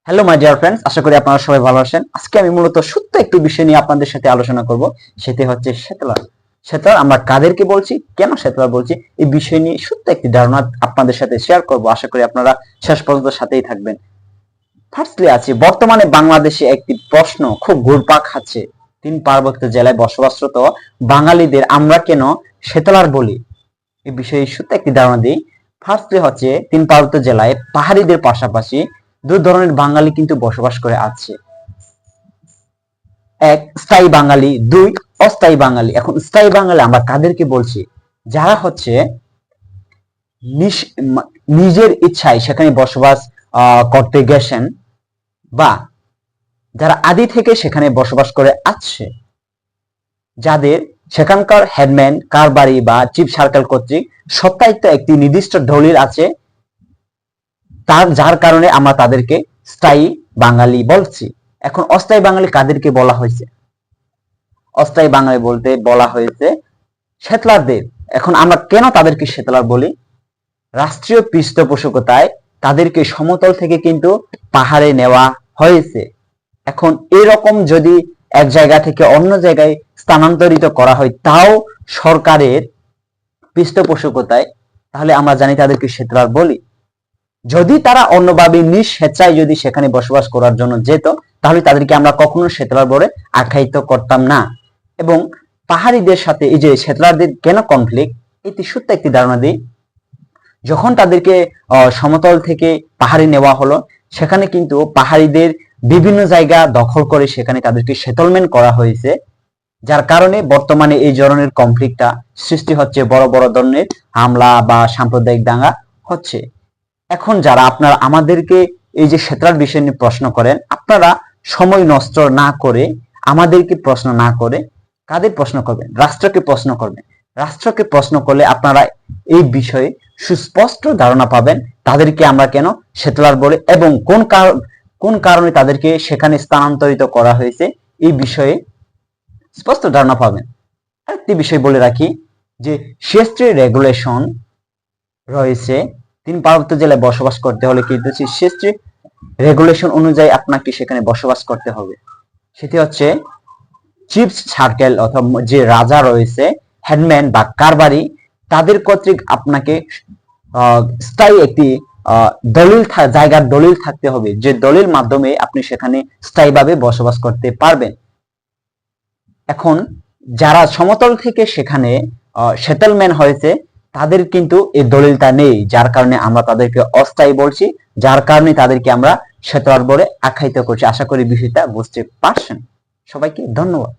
Hello my dear friends, আশা করি আপনারা সবাই ভালো আছেন। আজকে আমি মূলত সত্য একটু বিষয় নিয়ে আপনাদের সাথে আলোচনা করব। সেটি হচ্ছে সেতলার। সেতলার আমরা কাদেরকে বলছি, কেন সেতলার বলছি, এই বিষয় নিয়ে সত্য একটি ধারণা আপনাদের সাথে শেয়ার করব। আশা করি আপনারা শেষ পর্যন্ত সাথেই থাকবেন। ফার্স্টলি আছে, বর্তমানে বাংলাদেশে একটি প্রশ্ন খুব ঘুরপাক খাচ্ছে। তিন পার্বত্য জেলায় বসবাসরত বাঙালিদের আমরা কেন সেতলার বলি, এই বিষয়ে সত্য একটি ধারণা দিই। ফার্স্টলি হচ্ছে, তিন পার্বত্য জেলায় পাহাড়িদের পাশাপাশি দুই ধরনের বাঙালি কিন্তু বসবাস করে আছে। এক, স্থায়ী বাঙালি, দুই, অস্থায়ী বাঙালি। এখন স্থায়ী বাঙালি আমরা কাদেরকে বলছি? যারা হচ্ছে নিজের ইচ্ছায় সেখানে বসবাস করতে গেছেন, বা যারা আদি থেকে সেখানে বসবাস করে আছে, যাদের সেখানকার হেডম্যান, কারবারি বা চিফ সার্কেল কর্তৃক সত্তায়িত একটি নির্দিষ্ট দলিল আছে, যার কারণে আমরা তাদেরকে স্থায়ী বাঙালি বলছি। এখন অস্থায়ী বাঙালি কাদেরকে বলা হয়েছে? অস্থায়ী বাঙালি বলতে বলা হয়েছে সেতলারদের। এখন আমরা কেন তাদেরকে সেতলার বলি? রাষ্ট্রীয় পৃষ্ঠপোষকতায় তাদেরকে সমতল থেকে কিন্তু পাহাড়ে নেওয়া হয়েছে। এখন এরকম যদি এক জায়গা থেকে অন্য জায়গায় স্থানান্তরিত করা হয়, তাও সরকারের পৃষ্ঠপোষকতায়, তাহলে আমরা জানি তাদেরকে সেতলার বলি। যদি তারা অন্যভাবে নিজ স্বেচ্ছায় যদি সেখানে বসবাস করার জন্য যেত, তাহলে তাদেরকে আমরা কখনো সেতলার বলে আখ্যায়িত করতাম না। এবং পাহাড়িদের সাথে এই যে সেতলারদের কেন কনফ্লিক্ট, এটি সত্য একটি ধারণা দিই। যখন তাদেরকে সমতল থেকে পাহাড়ে নেওয়া হলো, সেখানে কিন্তু পাহাড়িদের বিভিন্ন জায়গা দখল করে সেখানে তাদেরকে সেটেলমেন্ট করা হয়েছে, যার কারণে বর্তমানে এই ধরনের কনফ্লিক্টটা সৃষ্টি হচ্ছে, বড় বড় ধরনের হামলা বা সাম্প্রদায়িক দাঙ্গা হচ্ছে। এখন যারা আপনারা আমাদেরকে এই যে সেতলার বিষয় নিয়ে প্রশ্ন করেন, আপনারা সময় নষ্ট না করে, আমাদেরকে প্রশ্ন না করে কাদের প্রশ্ন করবেন? রাষ্ট্রকে প্রশ্ন করবেন। রাষ্ট্রকে প্রশ্ন করলে আপনারা এই বিষয়ে সুস্পষ্ট ধারণা পাবেন তাদেরকে আমরা কেন সেতলার বলে, এবং কোন কারণে তাদেরকে সেখানে স্থানান্তরিত করা হয়েছে, এই বিষয়ে স্পষ্ট ধারণা পাবেন। আরেকটি বিষয় বলে রাখি যে সেস্ট্রি রেগুলেশন রয়েছে। তিন পার্বত্য জেলায় বসবাস করতে হলে কিন্তু সেস্ট্রি রেগুলেশন অনুযায়ী আপনাকে সেখানে বসবাস করতে হবে। সেটি হচ্ছে চিফ সার্কেল অথবা যে রাজা রয়েছে, হেডম্যান বা কারবারি, তাদের কর্তৃক আপনাকে স্থায়ী একটি জায়গার দলিল থাকতে হবে, যে দলিল মাধ্যমে আপনি সেখানে স্থায়ীভাবে বসবাস করতে পারবেন। এখন যারা সমতল থেকে সেখানে সেটেলমেন্ট হয়েছে, তাদের কিন্তু এই দলিলটা নেই, যার কারণে আমরা তাদেরকে অস্থায়ী বলছি, যার কারণে তাদেরকে আমরা সেতলার বলে আখ্যায়িত করছি। আশা করি বিষয়টা বুঝতে পারছেন। সবাইকে ধন্যবাদ।